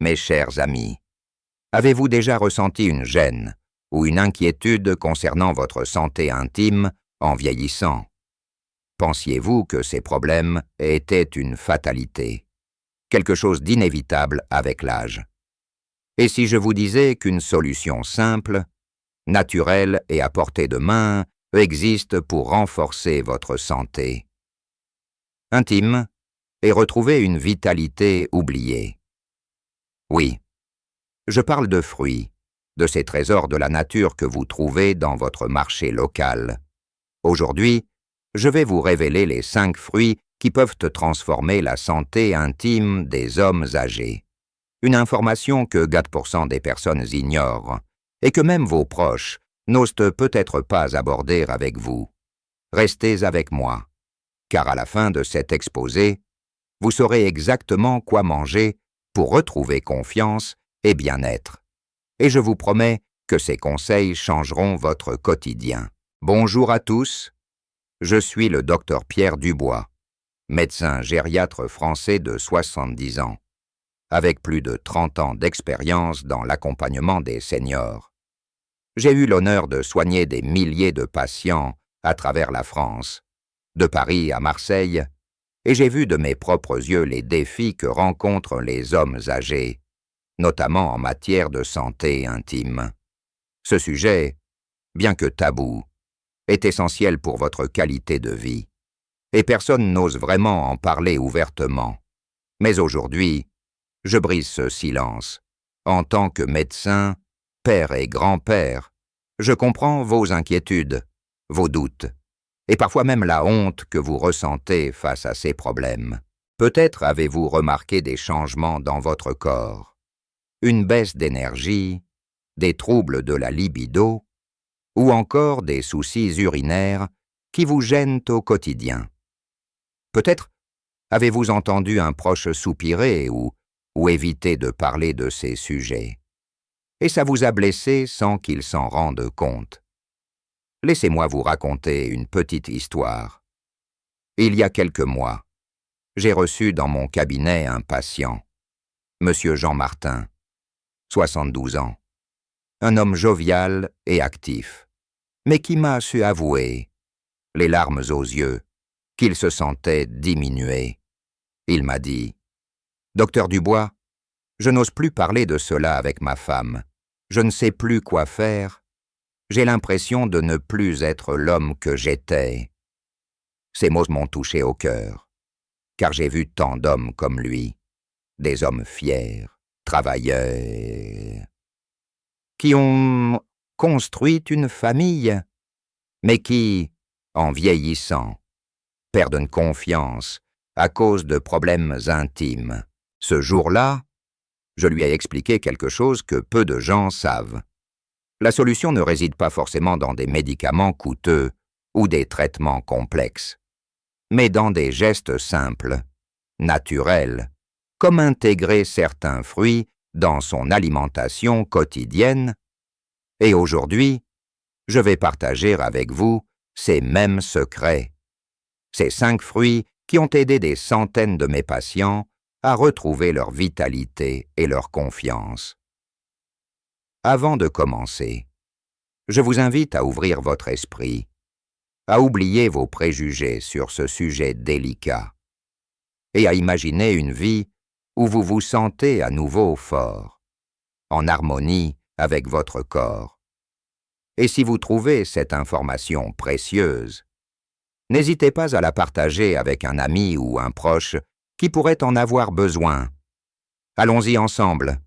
Mes chers amis, avez-vous déjà ressenti une gêne ou une inquiétude concernant votre santé intime en vieillissant? Pensiez-vous que ces problèmes étaient une fatalité, quelque chose d'inévitable avec l'âge? Et si je vous disais qu'une solution simple, naturelle et à portée de main existe pour renforcer votre santé intime et retrouver une vitalité oubliée? Oui, je parle de fruits, de ces trésors de la nature que vous trouvez dans votre marché local. Aujourd'hui, je vais vous révéler les 5 fruits qui peuvent transformer la santé intime des hommes âgés. Une information que 4% des personnes ignorent et que même vos proches n'osent peut-être pas aborder avec vous. Restez avec moi, car à la fin de cet exposé, vous saurez exactement quoi manger pour retrouver confiance et bien-être. Et je vous promets que ces conseils changeront votre quotidien. Bonjour à tous, je suis le docteur Pierre Dubois, médecin gériatre français de 70 ans, avec plus de 30 ans d'expérience dans l'accompagnement des seniors. J'ai eu l'honneur de soigner des milliers de patients à travers la France, de Paris à Marseille, et j'ai vu de mes propres yeux les défis que rencontrent les hommes âgés, notamment en matière de santé intime. Ce sujet, bien que tabou, est essentiel pour votre qualité de vie, et personne n'ose vraiment en parler ouvertement. Mais aujourd'hui, je brise ce silence. En tant que médecin, père et grand-père, je comprends vos inquiétudes, vos doutes, et parfois même la honte que vous ressentez face à ces problèmes. Peut-être avez-vous remarqué des changements dans votre corps, une baisse d'énergie, des troubles de la libido, ou encore des soucis urinaires qui vous gênent au quotidien. Peut-être avez-vous entendu un proche soupirer ou éviter de parler de ces sujets, et ça vous a blessé sans qu'il s'en rende compte. Laissez-moi vous raconter une petite histoire. Il y a quelques mois, j'ai reçu dans mon cabinet un patient, Monsieur Jean Martin, 72 ans, un homme jovial et actif, mais qui m'a su avouer, les larmes aux yeux, qu'il se sentait diminué. Il m'a dit « Docteur Dubois, je n'ose plus parler de cela avec ma femme. Je ne sais plus quoi faire. J'ai l'impression de ne plus être l'homme que j'étais. » Ces mots m'ont touché au cœur, car j'ai vu tant d'hommes comme lui, des hommes fiers, travailleurs, qui ont construit une famille, mais qui, en vieillissant, perdent confiance à cause de problèmes intimes. Ce jour-là, je lui ai expliqué quelque chose que peu de gens savent. La solution ne réside pas forcément dans des médicaments coûteux ou des traitements complexes, mais dans des gestes simples, naturels, comme intégrer certains fruits dans son alimentation quotidienne. Et aujourd'hui, je vais partager avec vous ces mêmes secrets. Ces 5 fruits qui ont aidé des centaines de mes patients à retrouver leur vitalité et leur confiance. Avant de commencer, je vous invite à ouvrir votre esprit, à oublier vos préjugés sur ce sujet délicat et à imaginer une vie où vous vous sentez à nouveau fort, en harmonie avec votre corps. Et si vous trouvez cette information précieuse, n'hésitez pas à la partager avec un ami ou un proche qui pourrait en avoir besoin. Allons-y ensemble.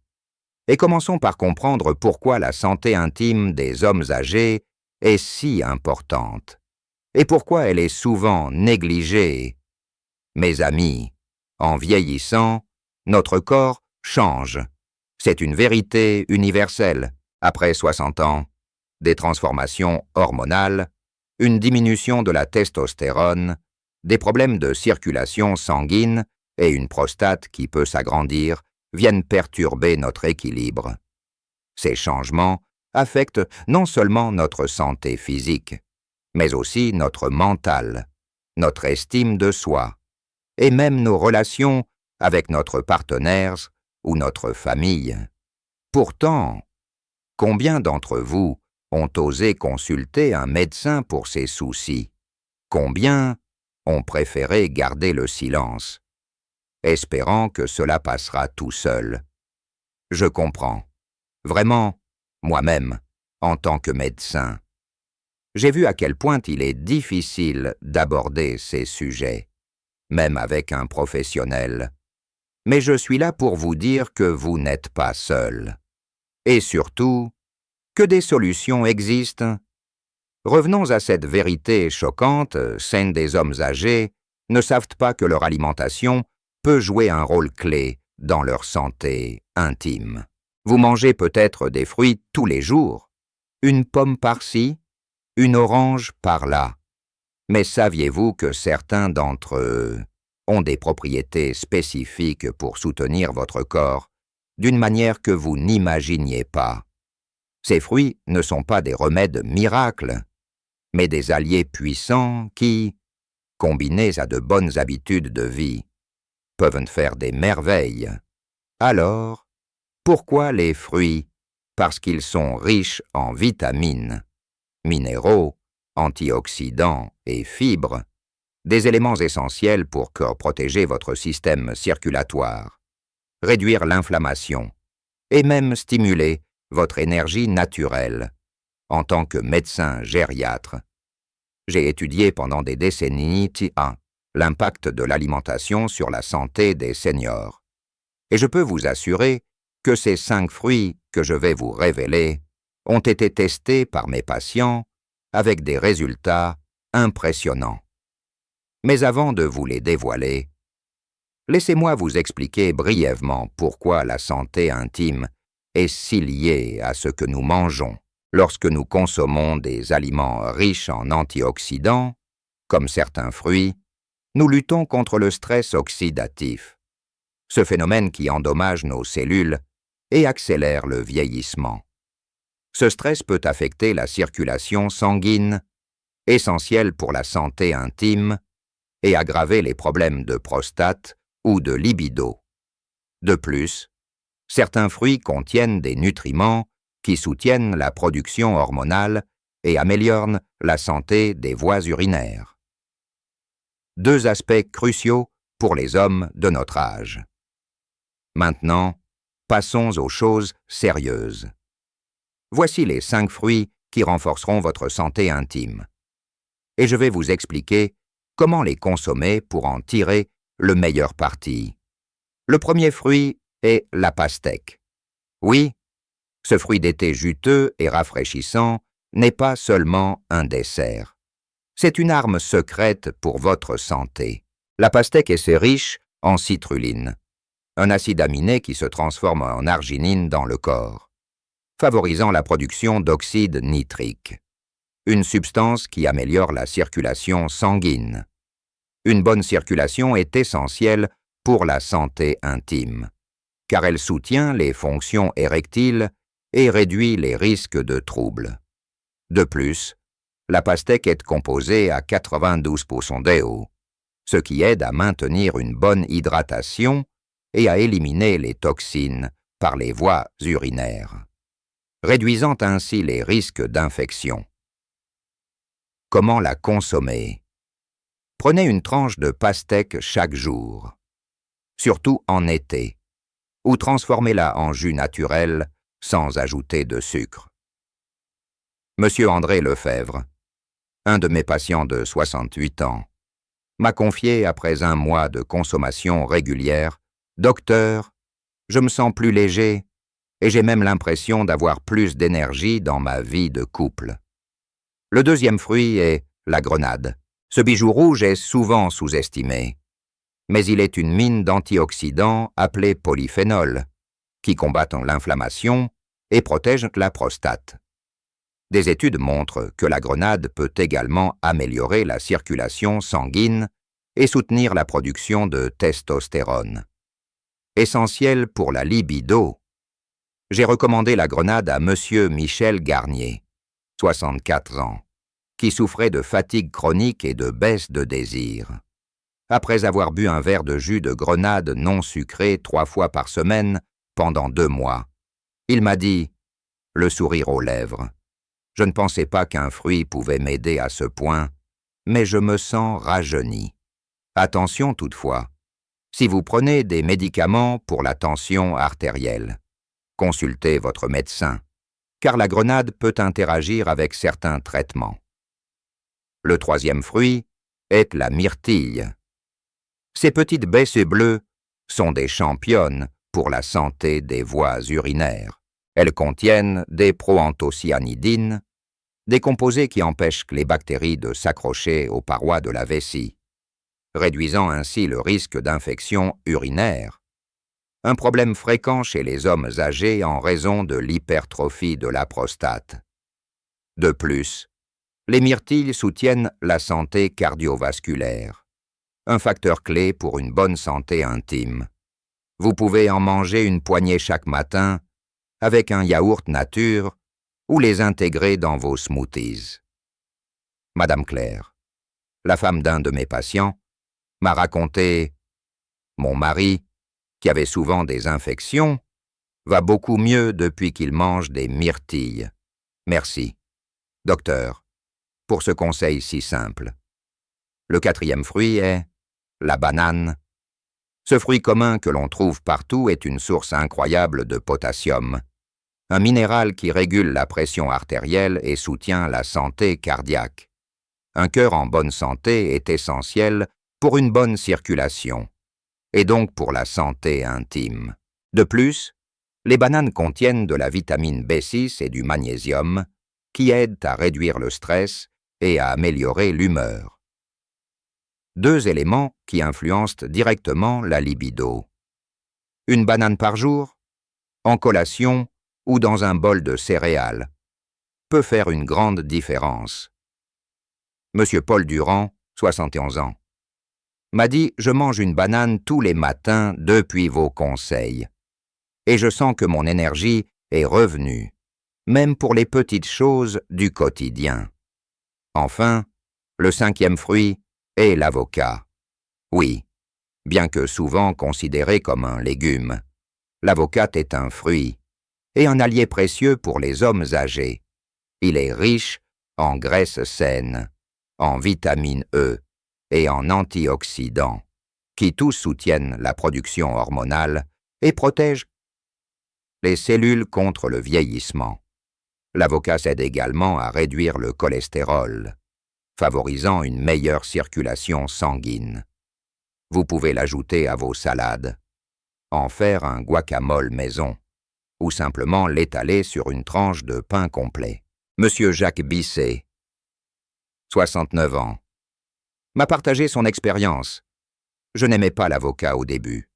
Et commençons par comprendre pourquoi la santé intime des hommes âgés est si importante et pourquoi elle est souvent négligée. Mes amis, en vieillissant, notre corps change. C'est une vérité universelle. Après 60 ans, des transformations hormonales, une diminution de la testostérone, des problèmes de circulation sanguine et une prostate qui peut s'agrandir viennent perturber notre équilibre. Ces changements affectent non seulement notre santé physique, mais aussi notre mental, notre estime de soi, et même nos relations avec notre partenaire ou notre famille. Pourtant, combien d'entre vous ont osé consulter un médecin pour ces soucis? Combien ont préféré garder le silence, espérant que cela passera tout seul? Je comprends. Vraiment, moi-même, en tant que médecin, j'ai vu à quel point il est difficile d'aborder ces sujets, même avec un professionnel. Mais je suis là pour vous dire que vous n'êtes pas seul. Et surtout, que des solutions existent. Revenons à cette vérité choquante, celle des hommes âgés ne savent pas que leur alimentation peut jouer un rôle clé dans leur santé intime. Vous mangez peut-être des fruits tous les jours, une pomme par-ci, une orange par-là. Mais saviez-vous que certains d'entre eux ont des propriétés spécifiques pour soutenir votre corps d'une manière que vous n'imaginiez pas? Ces fruits ne sont pas des remèdes miracles, mais des alliés puissants qui, combinés à de bonnes habitudes de vie, peuvent faire des merveilles. Alors, pourquoi les fruits? Parce qu'ils sont riches en vitamines, minéraux, antioxydants et fibres, des éléments essentiels pour protéger votre système circulatoire, réduire l'inflammation et même stimuler votre énergie naturelle. En tant que médecin gériatre, j'ai étudié pendant des décennies l'impact de l'alimentation sur la santé des seniors. Et je peux vous assurer que ces 5 fruits que je vais vous révéler ont été testés par mes patients avec des résultats impressionnants. Mais avant de vous les dévoiler, laissez-moi vous expliquer brièvement pourquoi la santé intime est si liée à ce que nous mangeons. Lorsque nous consommons des aliments riches en antioxydants, comme certains fruits, nous luttons contre le stress oxydatif, ce phénomène qui endommage nos cellules et accélère le vieillissement. Ce stress peut affecter la circulation sanguine, essentielle pour la santé intime, et aggraver les problèmes de prostate ou de libido. De plus, certains fruits contiennent des nutriments qui soutiennent la production hormonale et améliorent la santé des voies urinaires. 2 aspects cruciaux pour les hommes de notre âge. Maintenant, passons aux choses sérieuses. Voici les 5 fruits qui renforceront votre santé intime. Et je vais vous expliquer comment les consommer pour en tirer le meilleur parti. Le premier fruit est la pastèque. Oui, ce fruit d'été juteux et rafraîchissant n'est pas seulement un dessert. C'est une arme secrète pour votre santé. La pastèque est riche en citrulline, un acide aminé qui se transforme en arginine dans le corps, favorisant la production d'oxyde nitrique, une substance qui améliore la circulation sanguine. Une bonne circulation est essentielle pour la santé intime, car elle soutient les fonctions érectiles et réduit les risques de troubles. De plus, la pastèque est composée à 92% d'eau, ce qui aide à maintenir une bonne hydratation et à éliminer les toxines par les voies urinaires, réduisant ainsi les risques d'infection. Comment la consommer? Prenez une tranche de pastèque chaque jour, surtout en été, ou transformez-la en jus naturel sans ajouter de sucre. Monsieur André Lefebvre, un de mes patients de 68 ans, m'a confié après 1 mois de consommation régulière: « Docteur, je me sens plus léger et j'ai même l'impression d'avoir plus d'énergie dans ma vie de couple. » Le deuxième fruit est la grenade. Ce bijou rouge est souvent sous-estimé, mais il est une mine d'antioxydants appelés polyphénols, qui combattent l'inflammation et protègent la prostate. Des études montrent que la grenade peut également améliorer la circulation sanguine et soutenir la production de testostérone. Essentielle pour la libido, j'ai recommandé la grenade à Monsieur Michel Garnier, 64 ans, qui souffrait de fatigue chronique et de baisse de désir. Après avoir bu un verre de jus de grenade non sucré 3 fois par semaine pendant 2 mois. Il m'a dit, le sourire aux lèvres, « Je ne pensais pas qu'un fruit pouvait m'aider à ce point, mais je me sens rajeuni. Attention toutefois, si vous prenez des médicaments pour la tension artérielle, consultez votre médecin, car la grenade peut interagir avec certains traitements. » Le 3e fruit est la myrtille. Ces petites baies bleues sont des championnes pour la santé des voies urinaires. Elles contiennent des proanthocyanidines, des composés qui empêchent les bactéries de s'accrocher aux parois de la vessie, réduisant ainsi le risque d'infection urinaire, un problème fréquent chez les hommes âgés en raison de l'hypertrophie de la prostate. De plus, les myrtilles soutiennent la santé cardiovasculaire, un facteur clé pour une bonne santé intime. Vous pouvez en manger une poignée chaque matin avec un yaourt nature ou les intégrer dans vos smoothies. Madame Claire, la femme d'un de mes patients, m'a raconté « Mon mari, qui avait souvent des infections, va beaucoup mieux depuis qu'il mange des myrtilles. Merci, docteur, pour ce conseil si simple. » Le 4e fruit est la banane. Ce fruit commun que l'on trouve partout est une source incroyable de potassium, un minéral qui régule la pression artérielle et soutient la santé cardiaque. Un cœur en bonne santé est essentiel pour une bonne circulation, et donc pour la santé intime. De plus, les bananes contiennent de la vitamine B6 et du magnésium, qui aident à réduire le stress et à améliorer l'humeur. 2 éléments qui influencent directement la libido. Une banane par jour, en collation ou dans un bol de céréales, peut faire une grande différence. Monsieur Paul Durand, 71 ans, m'a dit « Je mange une banane tous les matins depuis vos conseils, et je sens que mon énergie est revenue, même pour les petites choses du quotidien. » Enfin, le 5e fruit est l'avocat. Oui, bien que souvent considéré comme un légume, l'avocat est un fruit et un allié précieux pour les hommes âgés. Il est riche en graisses saines, en vitamine E et en antioxydants, qui tous soutiennent la production hormonale et protègent les cellules contre le vieillissement. L'avocat aide également à réduire le cholestérol, favorisant une meilleure circulation sanguine. Vous pouvez l'ajouter à vos salades, en faire un guacamole maison, ou simplement l'étaler sur une tranche de pain complet. Monsieur Jacques Bisset, 69 ans, m'a partagé son expérience. Je n'aimais pas l'avocat au début,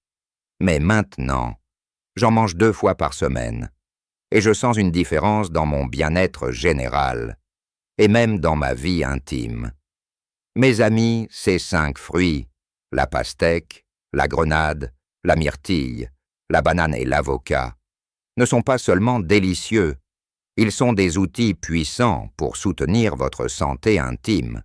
mais maintenant, j'en mange 2 fois par semaine, et je sens une différence dans mon bien-être général, et même dans ma vie intime. Mes amis, ces 5 fruits, la pastèque, la grenade, la myrtille, la banane et l'avocat, ne sont pas seulement délicieux, ils sont des outils puissants pour soutenir votre santé intime.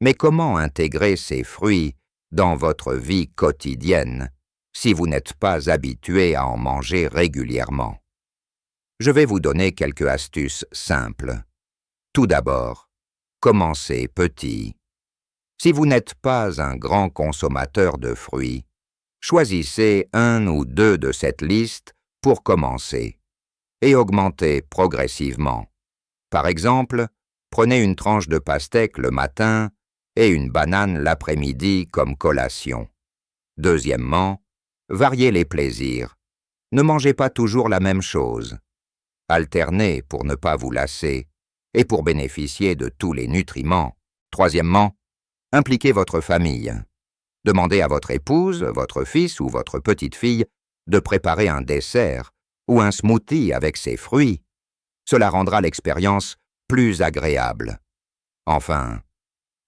Mais comment intégrer ces fruits dans votre vie quotidienne si vous n'êtes pas habitué à en manger régulièrement? Je vais vous donner quelques astuces simples. Tout d'abord, commencez petit. Si vous n'êtes pas un grand consommateur de fruits, choisissez 1 ou 2 de cette liste pour commencer et augmentez progressivement. Par exemple, prenez une tranche de pastèque le matin et une banane l'après-midi comme collation. Deuxièmement, variez les plaisirs. Ne mangez pas toujours la même chose. Alternez pour ne pas vous lasser et pour bénéficier de tous les nutriments. Troisièmement, impliquez votre famille. Demandez à votre épouse, votre fils ou votre petite-fille de préparer un dessert ou un smoothie avec ces fruits. Cela rendra l'expérience plus agréable. Enfin,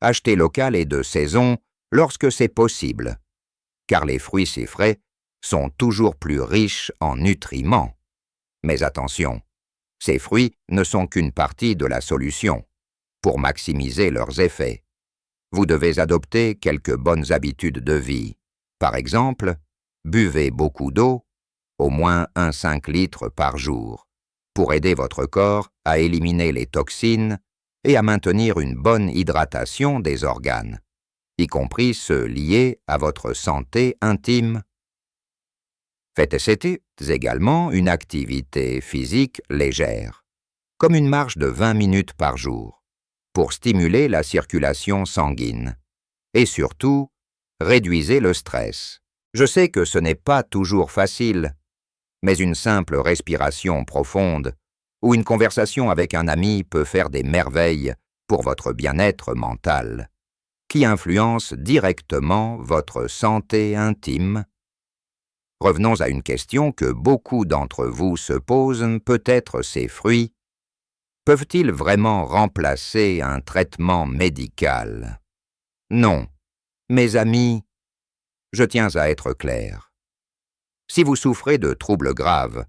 achetez local et de saison lorsque c'est possible, car les fruits si frais sont toujours plus riches en nutriments. Mais attention, ces fruits ne sont qu'une partie de la solution. Pour maximiser leurs effets, vous devez adopter quelques bonnes habitudes de vie. Par exemple, buvez beaucoup d'eau au moins un 5 litres par jour, pour aider votre corps à éliminer les toxines et à maintenir une bonne hydratation des organes, y compris ceux liés à votre santé intime. Faites également une activité physique légère, comme une marche de 20 minutes par jour, pour stimuler la circulation sanguine. Et surtout, réduisez le stress. Je sais que ce n'est pas toujours facile, mais une simple respiration profonde ou une conversation avec un ami peut faire des merveilles pour votre bien-être mental, qui influence directement votre santé intime. Revenons à une question que beaucoup d'entre vous se posent, peut-être ces fruits. Peuvent-ils vraiment remplacer un traitement médical? Non, mes amis, je tiens à être clair. Si vous souffrez de troubles graves,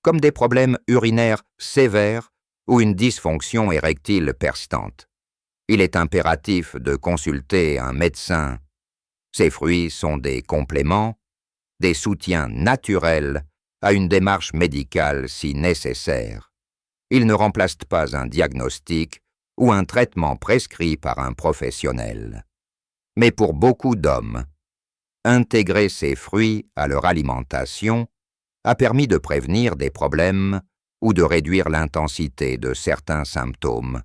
comme des problèmes urinaires sévères ou une dysfonction érectile persistante, il est impératif de consulter un médecin. Ces fruits sont des compléments, des soutiens naturels à une démarche médicale si nécessaire. Ils ne remplacent pas un diagnostic ou un traitement prescrit par un professionnel. Mais pour beaucoup d'hommes, intégrer ces fruits à leur alimentation a permis de prévenir des problèmes ou de réduire l'intensité de certains symptômes,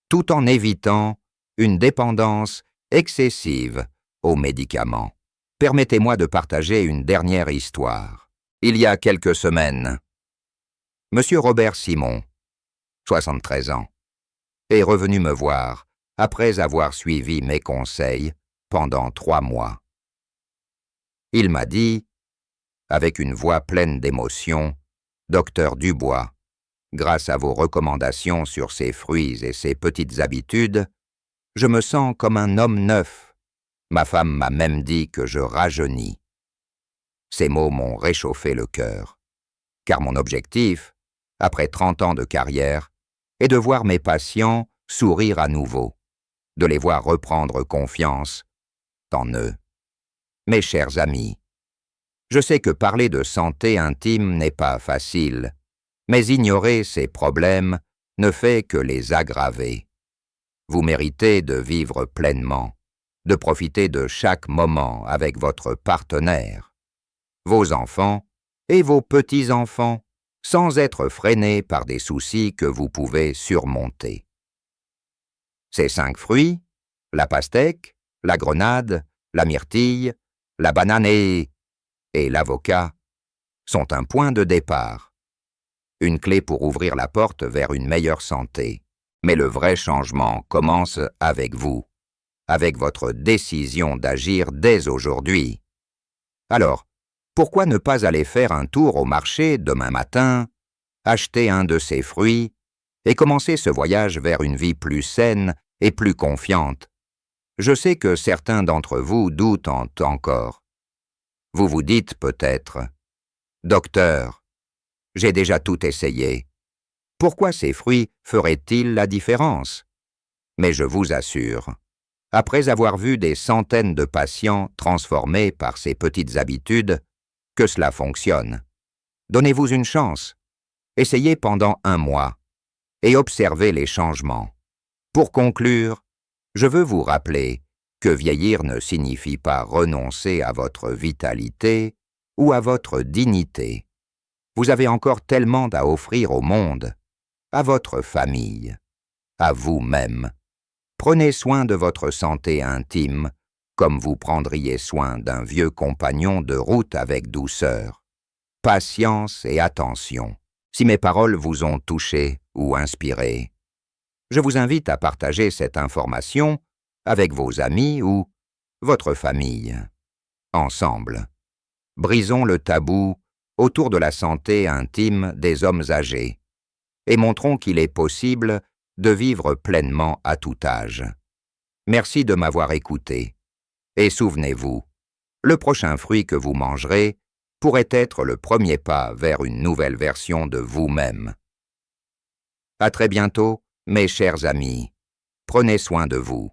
tout en évitant une dépendance excessive aux médicaments. Permettez-moi de partager une dernière histoire. Il y a quelques semaines, M. Robert Simon, 73 ans, est revenu me voir après avoir suivi mes conseils pendant 3 mois. Il m'a dit, avec une voix pleine d'émotion, « Docteur Dubois, grâce à vos recommandations sur ces fruits et ces petites habitudes, je me sens comme un homme neuf. Ma femme m'a même dit que je rajeunis. » Ces mots m'ont réchauffé le cœur, car mon objectif, après 30 ans de carrière, est de voir mes patients sourire à nouveau, de les voir reprendre confiance en eux. Mes chers amis, je sais que parler de santé intime n'est pas facile, mais ignorer ces problèmes ne fait que les aggraver. Vous méritez de vivre pleinement, de profiter de chaque moment avec votre partenaire, vos enfants et vos petits-enfants, sans être freinés par des soucis que vous pouvez surmonter. Ces 5 fruits, la pastèque, la grenade, la myrtille, la banane et l'avocat, sont un point de départ, une clé pour ouvrir la porte vers une meilleure santé. Mais le vrai changement commence avec vous, avec votre décision d'agir dès aujourd'hui. Alors, pourquoi ne pas aller faire un tour au marché demain matin, acheter un de ces fruits et commencer ce voyage vers une vie plus saine et plus confiante? Je sais que certains d'entre vous doutent encore. Vous vous dites peut-être, « Docteur, j'ai déjà tout essayé. Pourquoi ces fruits feraient-ils la différence ?» Mais je vous assure, après avoir vu des centaines de patients transformés par ces petites habitudes, que cela fonctionne. Donnez-vous une chance. Essayez pendant 1 mois et observez les changements. Pour conclure, je veux vous rappeler que vieillir ne signifie pas renoncer à votre vitalité ou à votre dignité. Vous avez encore tellement à offrir au monde, à votre famille, à vous-même. Prenez soin de votre santé intime, comme vous prendriez soin d'un vieux compagnon de route avec douceur. Patience et attention. Si mes paroles vous ont touché ou inspiré, je vous invite à partager cette information avec vos amis ou votre famille. Ensemble, brisons le tabou autour de la santé intime des hommes âgés et montrons qu'il est possible de vivre pleinement à tout âge. Merci de m'avoir écouté. Et souvenez-vous, le prochain fruit que vous mangerez pourrait être le premier pas vers une nouvelle version de vous-même. À très bientôt, mes chers amis. Prenez soin de vous.